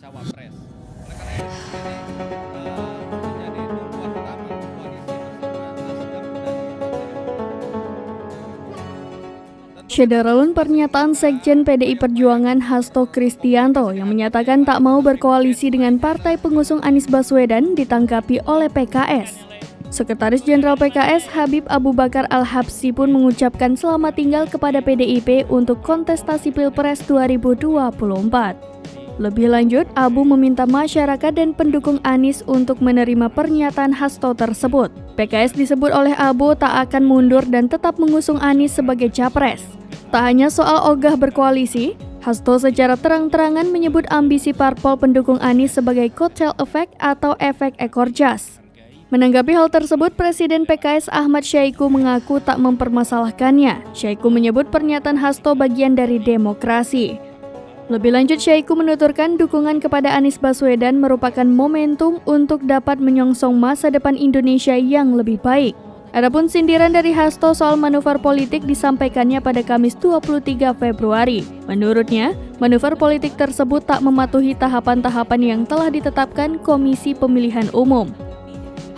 cawapres. Oleh karena itu sendiri menjadi tumpuan utama koalisi bersama Nasdem dan Partai Demokrat. Syederalun pernyataan Sekjen PDI Perjuangan Hasto Kristianto yang menyatakan tak mau berkoalisi dengan partai pengusung Anies Baswedan ditanggapi oleh PKS. Sekretaris Jenderal PKS Habib Abu Bakar Al-Habsyi pun mengucapkan selamat tinggal kepada PDIP untuk kontestasi Pilpres 2024. Lebih lanjut, Abu meminta masyarakat dan pendukung Anies untuk menerima pernyataan Hasto tersebut. PKS disebut oleh Abu tak akan mundur dan tetap mengusung Anies sebagai capres. Tak hanya soal ogah berkoalisi, Hasto secara terang-terangan menyebut ambisi parpol pendukung Anies sebagai kotel efek atau efek ekor jas. Menanggapi hal tersebut, Presiden PKS Ahmad Syahiku mengaku tak mempermasalahkannya. Syahiku menyebut pernyataan Hasto bagian dari demokrasi. Lebih lanjut, Syahiku menuturkan dukungan kepada Anies Baswedan merupakan momentum untuk dapat menyongsong masa depan Indonesia yang lebih baik. Adapun sindiran dari Hasto soal manuver politik disampaikannya pada Kamis 23 Februari. Menurutnya, manuver politik tersebut tak mematuhi tahapan-tahapan yang telah ditetapkan Komisi Pemilihan Umum.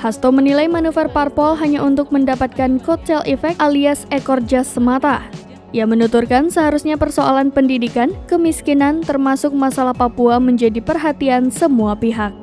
Hasto menilai manuver parpol hanya untuk mendapatkan kotel efek alias ekor jas semata. Ia menuturkan seharusnya persoalan pendidikan, kemiskinan, termasuk masalah Papua menjadi perhatian semua pihak.